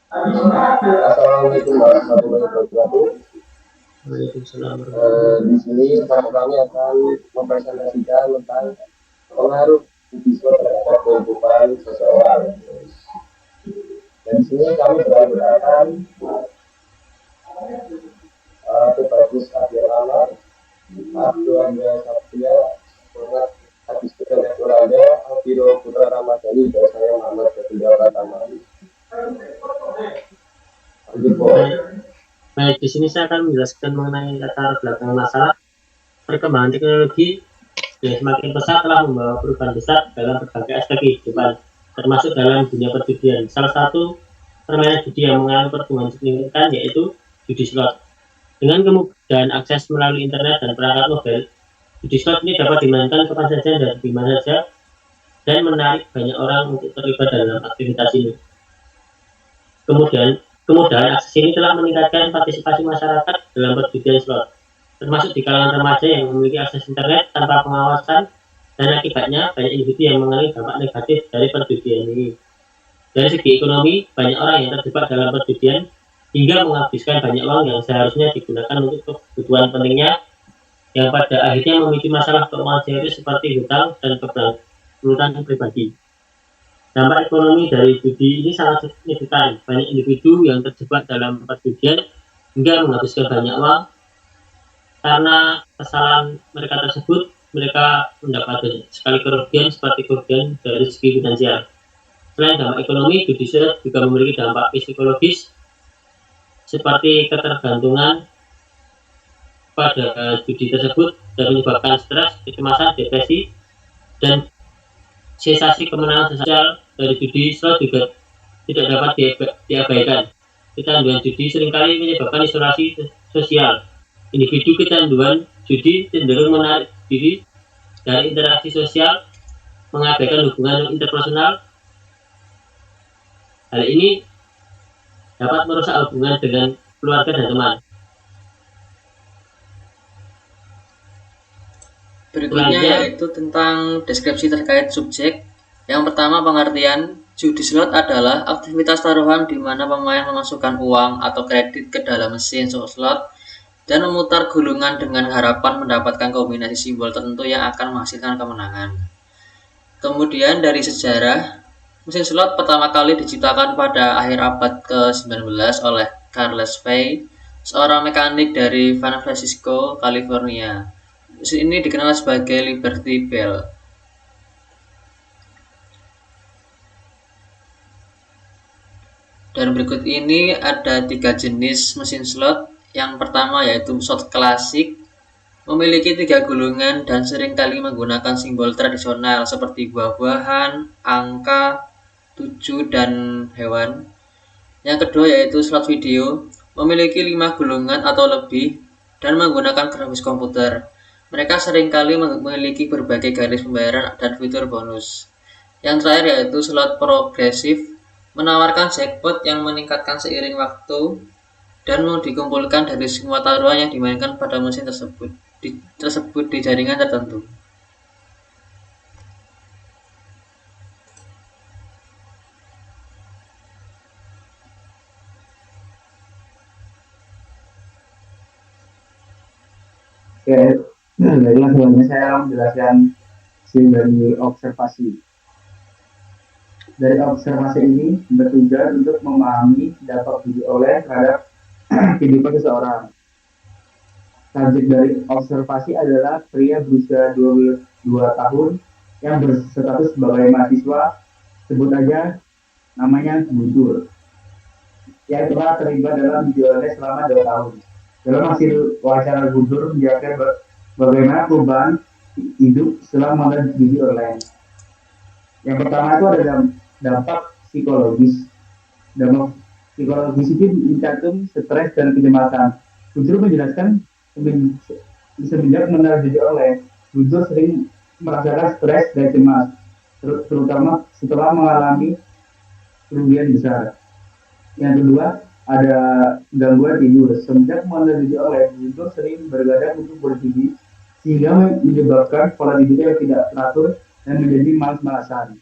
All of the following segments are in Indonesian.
Assalamualaikum warahmatullahi wabarakatuh. Waalaikumsalam. Di sini kami akan mempresentasikan tentang pengaruh Buddhisme terhadap kehidupan seseorang. Dan di sini kami beranggotakan Tubagus Abdurrahman, Abdul Anda Sabtia, Muhammad Habis Kedai Anda, Abiro Putra Ramadhani, dan saya Muhammad Kedai Pratama. Lanjut, Baik, Pak. baik, di sini saya akan menjelaskan mengenai latar belakang masalah perkembangan teknologi yang semakin pesat telah membawa perubahan besar dalam berbagai aspek kehidupan, termasuk dalam dunia perjudian. Salah satu permainan judi yang mengalami pertumbuhan signifikan yaitu judi slot. Dengan kemudahan akses melalui internet dan perangkat mobile, judi slot ini dapat dimainkan kapan saja dan di mana saja dan menarik banyak orang untuk terlibat dalam aktivitas ini. Kemudian, kemudahan akses ini telah meningkatkan partisipasi masyarakat dalam perjudian slot, termasuk di kalangan remaja yang memiliki akses internet tanpa pengawasan, dan akibatnya banyak individu yang mengalami dampak negatif dari perjudian ini. Dari segi ekonomi, banyak orang yang terjebak dalam perjudian hingga menghabiskan banyak uang yang seharusnya digunakan untuk kebutuhan pentingnya, yang pada akhirnya memicu masalah keuangan serius seperti hutang dan keberlanjutan pribadi. Dampak ekonomi dari judi ini sangat signifikan. Banyak individu yang terjebak dalam perjudian hingga menghabiskan banyak uang karena kesalahan mereka tersebut. Mereka mendapat sekali kerugian seperti kerugian dari segi finansial. Selain dampak ekonomi, judi juga memiliki dampak psikologis seperti ketergantungan pada judi tersebut dan menyebabkan stres, kecemasan, depresi, dan sensasi kemenangan sosial dari judi slot juga tidak dapat diabaikan. Kecanduan judi seringkali menyebabkan isolasi sosial. Individu kecanduan judi cenderung menarik diri dari interaksi sosial, mengabaikan hubungan interpersonal. Hal ini dapat merusak hubungan dengan keluarga dan teman. Berikutnya Selanjutnya, yaitu tentang deskripsi terkait subjek. Yang pertama, pengertian judi slot adalah aktivitas taruhan di mana pemain memasukkan uang atau kredit ke dalam mesin slot dan memutar gulungan dengan harapan mendapatkan kombinasi simbol tertentu yang akan menghasilkan kemenangan. Kemudian dari sejarah, mesin slot pertama kali diciptakan pada akhir abad ke-19 oleh Charles Fay, seorang mekanik dari San Francisco, California. Mesin ini dikenal sebagai Liberty Bell. Dan berikut ini ada 3 jenis mesin slot. Yang pertama yaitu slot klasik, memiliki 3 gulungan dan seringkali menggunakan simbol tradisional seperti buah-buahan, angka, 7, dan hewan. Yang kedua yaitu slot video, memiliki 5 gulungan atau lebih dan menggunakan grafis komputer. Mereka seringkali memiliki berbagai garis pembayaran dan fitur bonus. Yang terakhir yaitu slot progresif, menawarkan jackpot yang meningkatkan seiring waktu dan mau dikumpulkan dari semua taruhan yang dimainkan pada mesin tersebut di jaringan tertentu. Oke, baiklah selanjutnya saya menjelaskan hasil dari observasi. Dari observasi ini bertujuan untuk memahami dampak dioleh terhadap kehidupan seseorang. Subjek dari observasi adalah pria berusia 22 tahun yang berstatus sebagai mahasiswa, sebut aja namanya Guntur, yang telah terlibat dalam videonya selama 2 tahun. Dalam hasil wawancara Guntur menjelaskan bagaimana perubahan hidup setelah menonton video online. Yang pertama itu ada dampak psikologis. Dampak psikologis itu mencantum stres dan kecemasan. Guntur menjelaskan semenjak mengenal video online, Guntur sering merasakan stres dan cemas, terutama setelah mengalami kerugian besar. Yang kedua, ada gangguan tidur. Semenjak mengenal video online, Guntur sering bergadang untuk berjudi, sehingga menyebabkan pola tidur yang tidak teratur dan menjadi malas-malasan.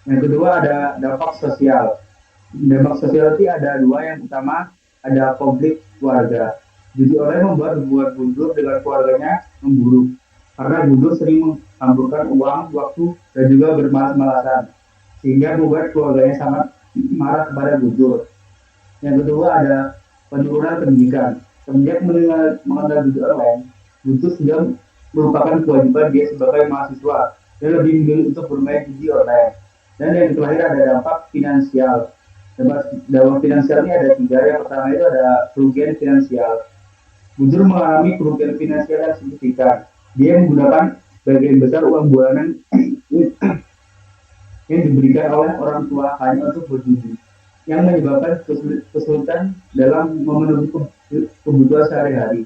Yang kedua ada dampak sosial. Dampak sosial itu ada dua. Yang pertama ada konflik keluarga. Judi online membuat Guntur dengan keluarganya memburuk karena Guntur sering menghamburkan uang, waktu, dan juga bermalas-malasan sehingga membuat keluarganya sangat marah kepada Guntur. Yang kedua ada penurunan pendidikan. Semenjak mengenal judi online, Guntur sudah merupakan kewajiban dia sebagai mahasiswa dan lebih memilih untuk bermain judi online. Dan yang terakhir ada dampak finansial. Dampak finansial ini ada tiga. Yang pertama itu ada kerugian finansial. Guntur mengalami kerugian finansial yang signifikan. Dia menggunakan bagian besar uang bulanan yang diberikan oleh orang tua hanya untuk berjudi, yang menyebabkan kesulitan dalam memenuhi kebutuhan sehari-hari.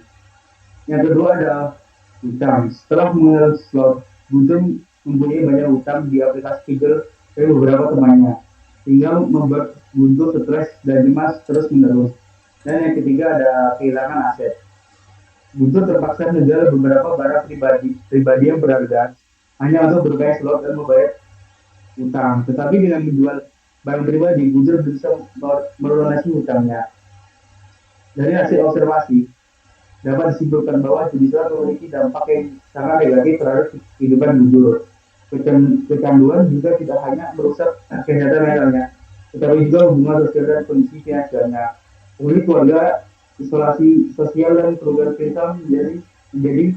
Yang kedua adalah hutang. Setelah mengenal slot, Guntur mempunyai banyak hutang di aplikasi Pinjol dari beberapa temannya, sehingga membuat Guntur stres dan cemas terus-menerus. Dan yang ketiga ada kehilangan aset. Guntur terpaksa menjual beberapa barang pribadi yang berharga hanya untuk bermain slot dan membayar utang. Tetapi dengan menjual barang pribadi, Guntur bisa melunasi hutangnya. Dari hasil observasi, dapat disimpulkan bahwa judi slot memiliki dampak yang sangat negatif terhadap kehidupan Guntur. Kecanduan juga tidak hanya merusak kesehatan mentalnya, tetapi juga hubungan sosial dan kondisi finansialnya. Kemudian keluarga, isolasi sosial dan kerugian finansial menjadi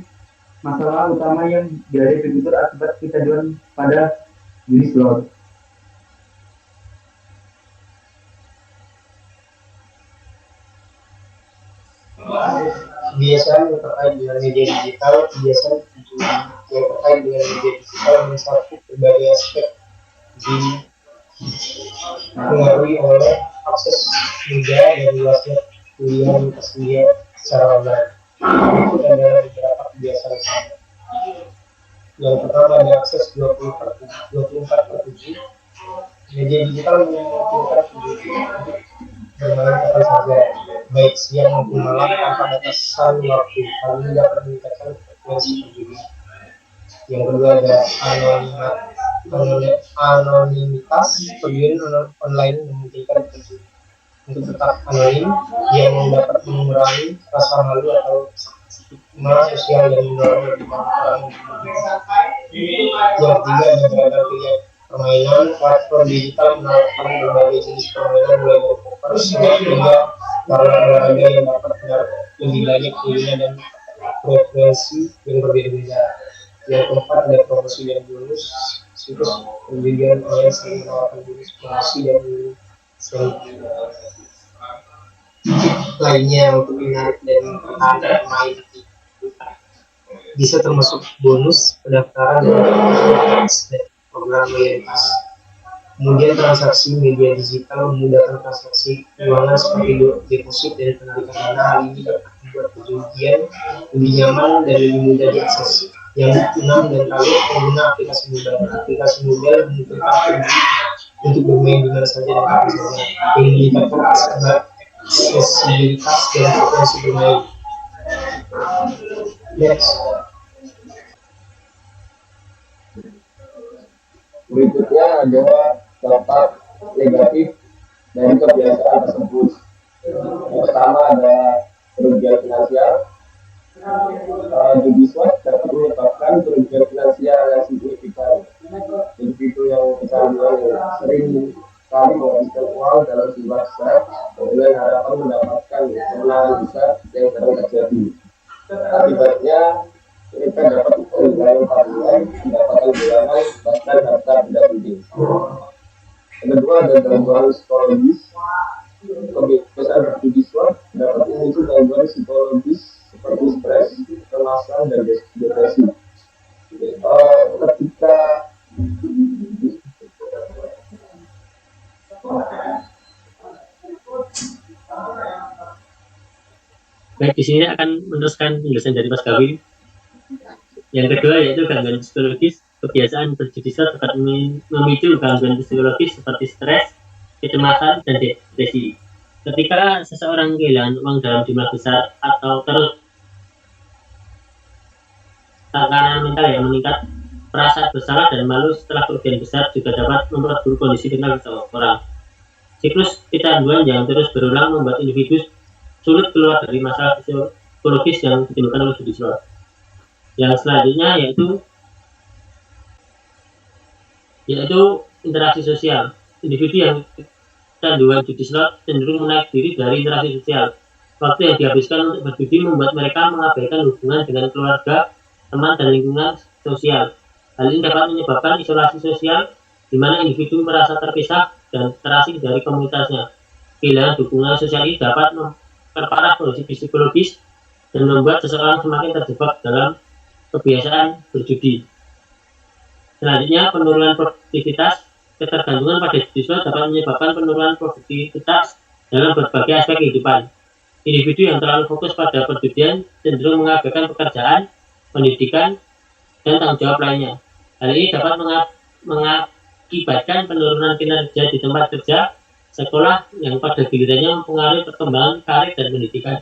masalah utama yang dihadapi Guntur akibat kecanduan pada judi slot. Kebiasaan yang terkait dengan media digital, kebiasaan yang terkait dengan media digital mencakup berbagai aspek dipengaruhi oleh akses mudah dan luasnya pilihan tersedia secara online. Berikut adalah beberapa kebiasaan utama. Yang pertama ada akses 24/7. Media digital memungkinkan untuk bermain kapan saja, baik siang maupun malam tanpa batasan waktu. Hal ini dapat meningkatkan frekuensi perjudi. Yang kedua ada anonimitas. Perjudian online memungkinkan perjudi untuk tetap anonim, yang dapat mengurangi rasa malu atau stigma sosial yang mendorong lebih banyak orang untuk berjudi. Yang ketiga ada beragam pilihan permainan. Platform digital menawarkan berbagai jenis permainan mulai dari poker, slot hingga olahraga yang dapat menarik lebih banyak pilihan dan frekuensi yang berbeda-beda. Yang keempat ada promosi dan bonus. Situs perjudian online sering menawarkan bonus, promosi dan lainnya untuk menarik dan mempertahankan pemain. Bisa termasuk bonus, pendaftaran, dan program loyalitas. Kemudian transaksi media digital memudahkan transaksi keuangan seperti deposit dan penarikan dana. Hal ini dapat membuat perjudian lebih nyaman dan lebih mudah diakses. Yang keenam dan terakhir, pengguna aplikasi mobile. Aplikasi mobile memungkinkan pengguna untuk bermain di mana saja dan kapan saja, yang meningkatkan aksesibilitas dan frekuensi bermain. Next. Berikutnya adalah dampak negatif dari kebiasaan tersebut. Yang pertama ada kerugian finansial. Judi slot dapat menyebabkan kerugian finansial yang signifikan. Individu yang kecanduan sering kali menghabiskan uang dalam jumlah besar dengan harapan mendapatkan kemenangan besar yang sering terjadi. Akibatnya mereka dapat kehilangan tabungan, pendapatan bulanan, bahkan harta benda penting. Yang kedua ada gangguan psikologis. Kebiasaan berjudi slot dapat memicu gangguan psikologis seperti stres, kecemasan, dan depresi. Ketika Baik, di sini akan meneruskan penjelasan dari Mas Gawin. Yang kedua yaitu gangguan psikologis. Kebiasaan berjudi slot dapat memicu gangguan psikologis seperti stres, kecemasan, dan depresi. Ketika seseorang kehilangan uang dalam jumlah besar atau terus tekanan mental yang meningkat, perasaan bersalah dan malu setelah kerugian besar juga dapat memperburuk kondisi mental seseorang. Siklus kecanduan yang terus berulang membuat individu sulit keluar dari masalah psikologis yang ditimbulkan oleh judi slot. Yang selanjutnya yaitu interaksi sosial. Individu yang kecanduan judi slot cenderung menarik diri dari interaksi sosial. Waktu yang dihabiskan untuk berjudi membuat mereka mengabaikan hubungan dengan keluarga, teman, dan lingkungan sosial. Hal ini dapat menyebabkan isolasi sosial, di mana individu merasa terpisah dan terasing dari komunitasnya. Kehilangan dukungan sosial ini dapat memperparah kondisi psikologis dan membuat seseorang semakin terjebak dalam kebiasaan berjudi. Selanjutnya, penurunan produktivitas. Ketergantungan pada judi slot dapat menyebabkan penurunan produktivitas dalam berbagai aspek kehidupan. Individu yang terlalu fokus pada perjudian cenderung mengabaikan pekerjaan, pendidikan, dan tanggung jawab lainnya. Hal ini dapat mengakibatkan penurunan kinerja di tempat kerja, sekolah yang pada gilirannya mempengaruhi perkembangan karir dan pendidikan.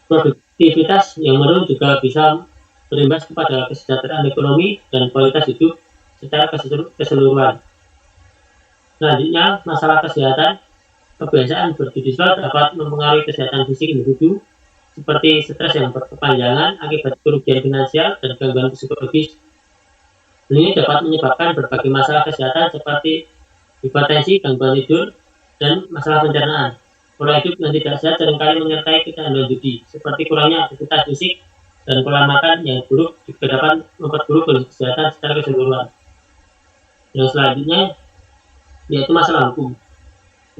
Produktivitas yang menurun juga bisa berimbas kepada kesejahteraan ekonomi dan kualitas hidup secara keseluruhan. Selanjutnya, masalah kesehatan. Kebiasaan berjudi slot dapat mempengaruhi kesehatan fisik individu, seperti stres yang berkepanjangan akibat kerugian finansial dan gangguan psikologis. Ini dapat menyebabkan berbagai masalah kesehatan seperti hipertensi, gangguan tidur, dan masalah pencernaan. Pola hidup yang tidak sehat seringkali menyertai kecanduan judi, seperti kurangnya aktivitas fisik dan pola makan yang buruk juga dapat memperburuk kondisi kesehatan secara keseluruhan. Yang selanjutnya yaitu masalah hukum.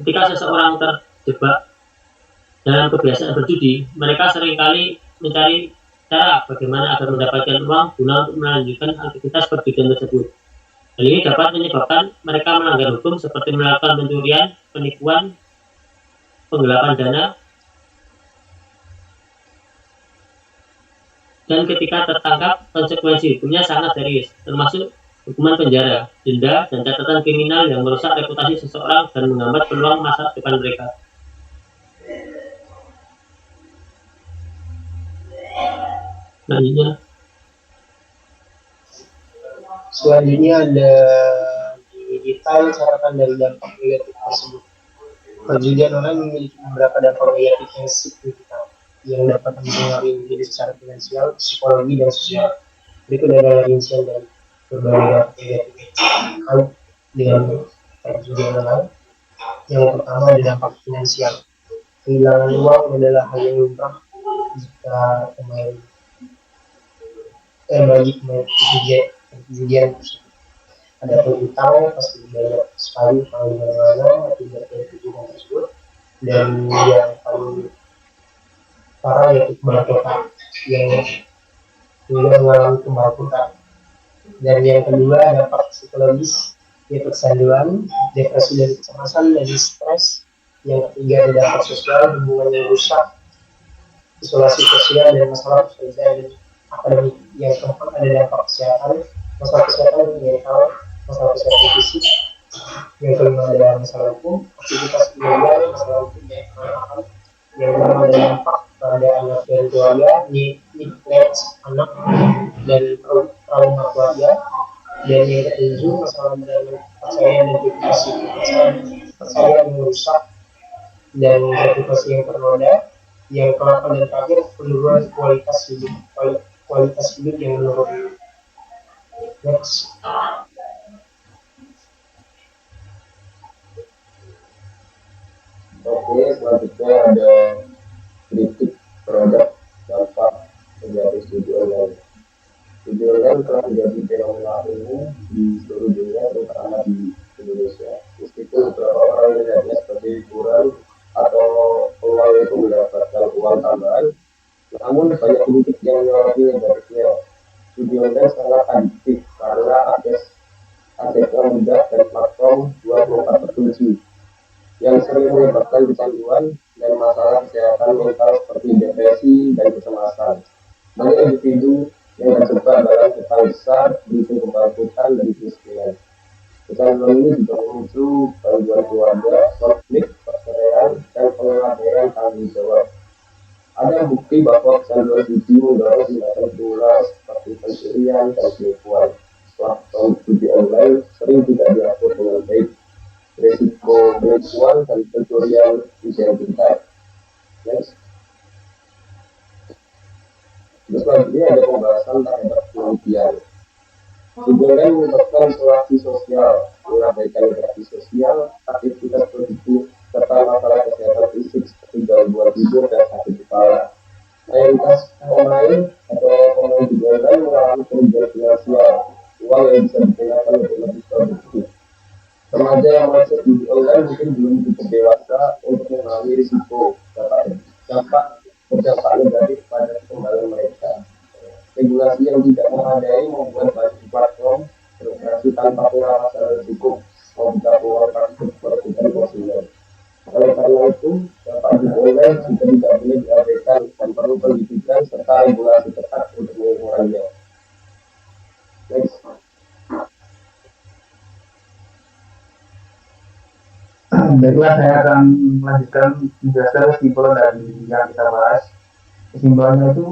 Ketika seseorang terjebak dalam kebiasaan berjudi, mereka seringkali mencari cara bagaimana agar mendapatkan uang guna untuk melanjutkan aktivitas perjudian tersebut. Hal ini dapat menyebabkan mereka melanggar hukum seperti melakukan pencurian, penipuan, penggelapan dana, dan ketika tertangkap, konsekuensi hukumnya sangat serius, termasuk hukuman penjara, denda, dan catatan kriminal yang merusak reputasi seseorang dan menghambat peluang masa depan mereka. Selanjutnya ada detail catatan dari dampak negatif tersebut. Perjudian online memiliki beberapa dampak negatif yang signifikan yang dapat mempengaruhi diri secara finansial, psikologi, dan sosial. Berikut adalah rincian dari berbagai dampak negatif terkait dengan perjudian online. Yang pertama ada dampak finansial. Kehilangan uang adalah hal yang lumrah jika bagi pemain perjudian tersebut. Ada utang pasti banyak sekali kalau di mana akibat perjudian tersebut, dan yang paling parah yaitu kebangkrutan yang hingga mengalami kebangkrutan. Dan yang kedua dampak psikologis yaitu kecanduan, depresi dan kecemasan dan stres. Yang ketiga ada dampak sosial, hubungan yang rusak, isolasi sosial dan masalah pekerjaan dan akademik. Yang keempat ada dampak kesehatan, masalah kesehatan mental, masalah kesehatan fisik. Yang kelima ada masalah hukum, aktivitas ilegal, masalah hukum dan penolakan. Yang keenam ada dampak pada anak dan keluarga, neglect anak dan trauma keluarga. Dan yang ketujuh masalah dengan kepercayaan dan reputasi, kepercayaan yang rusak dan reputasi yang ternoda. Yang ke-8 dan terakhir penurunan kualitas hidup yang menurun. Next. Oke, selanjutnya ada kritik terhadap dampak negatif judi online. Judi online telah menjadi fenomena umum di seluruh dunia, terutama di Indonesia. Meskipun beberapa orang melihatnya sebagai hiburan atau peluang untuk mendapatkan uang tambahan, namun banyak kritik yang menyoroti negatifnya. Judi online sangat adiktif karena aksesnya mudah dan platform 24/7 yang sering menyebabkan kecanduan dan masalah kesehatan mental seperti depresi dan kecemasan. Banyak individu yang terjebak dalam hutang besar, berisi kebangkrutan dan kemiskinan. Kecanduan ini juga memicu gangguan keluarga, konflik, perceraian, dan pengabaian tanggung jawab. Ada bukti bahwa kecanduan judi mendorong tindakan kriminal seperti pencurian dan penipuan. Platform judi online sering tidak diatur dengan baik, risiko penipuan dan pencurian identitas. Next. Terus selanjutnya ada pembahasan terhadap penelitian. Hubungan menyebabkan isolasi sosial, mengabaikan interaksi sosial, aktivitas produktif, serta masalah kesehatan fisik seperti gangguan tidur dan sakit kepala. Mayoritas pemain atau pemain hubungan mengalami kerugian finansial, uang yang bisa digunakan untuk lebih produktif. Remaja yang masuk di online mungkin belum cukup dewasa untuk mengalami risiko dampak berdampak negatif pada perkembangan mereka. Regulasi yang tidak memadai membuat banyak platform beroperasi tanpa pengawasan yang cukup membuka peluang praktik perebutan konsumen. Oleh karena itu, dampak di online juga tidak boleh diabaikan dan perlu pendidikan serta regulasi ketat untuk menguranginya. Next. Baiklah, saya akan melanjutkan menjelaskan kesimpulan dari yang kita bahas. Kesimpulannya itu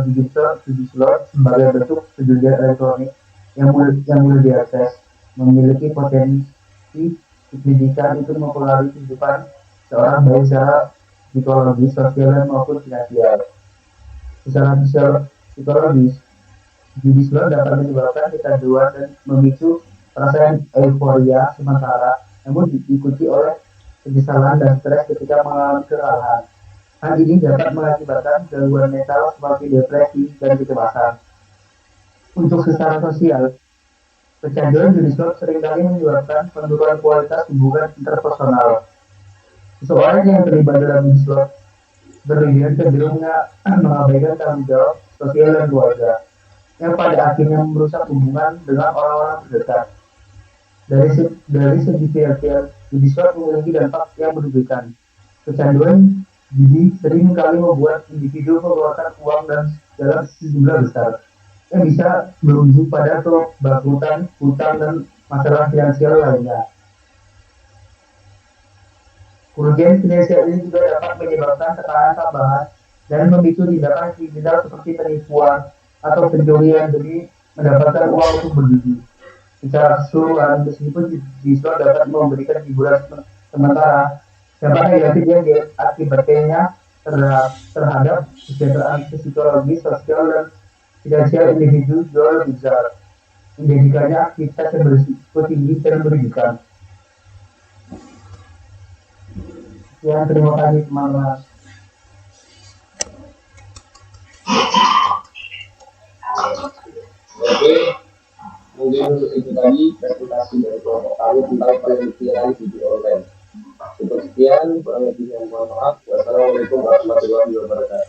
judi slot sebagai bentuk perjudian elektronik yang mudah diakses, memiliki potensi signifikan untuk mempengaruhi kehidupan seorang baik secara psikologis, sosial, maupun finansial. Secara psikologis, judi slot dapat menyebabkan kecanduan dan memicu perasaan euforia sementara, namun diikuti oleh penyesalan dan stres ketika mengalami kekalahan. Hal ini dapat mengakibatkan gangguan mental seperti depresi dan kecemasan. Untuk secara sosial, kecanduan judi slot seringkali menyebabkan penurunan kualitas hubungan interpersonal. Seseorang yang terlibat dalam judi slot berlebihan cenderung mengabaikan tanggung jawab sosial dan keluarga, yang pada akhirnya merusak hubungan dengan orang-orang terdekat. Dari segi finansial, judi slot memiliki dampak yang merugikan. Kecanduan judi sering kali membuat individu mengeluarkan uang dan dalam sejumlah besar, yang bisa berujung pada kebangkrutan, hutang, dan masalah finansial lainnya. Kerugian finansial ini juga dapat menyebabkan tekanan tambahan dan memicu tindakan kriminal seperti penipuan atau pencurian demi mendapatkan uang untuk berjudi. Secara keseluruhan, meskipun judi slot dapat memberikan hiburan sementara, dampak negatif yang diakibatkannya terhadap kesejahteraan psikologis, sosial, dan finansial individu jauh lebih besar, menjadikannya aktivitas yang berisiko tinggi dan merugikan. Ya, terima kasih teman-teman. Oke, mungkin itu tadi presentasi dari kelompok kami tentang penelitian judi online. Cukup sekian, kurang lebihnya mohon maaf. Wassalamualaikum warahmatullahi wabarakatuh.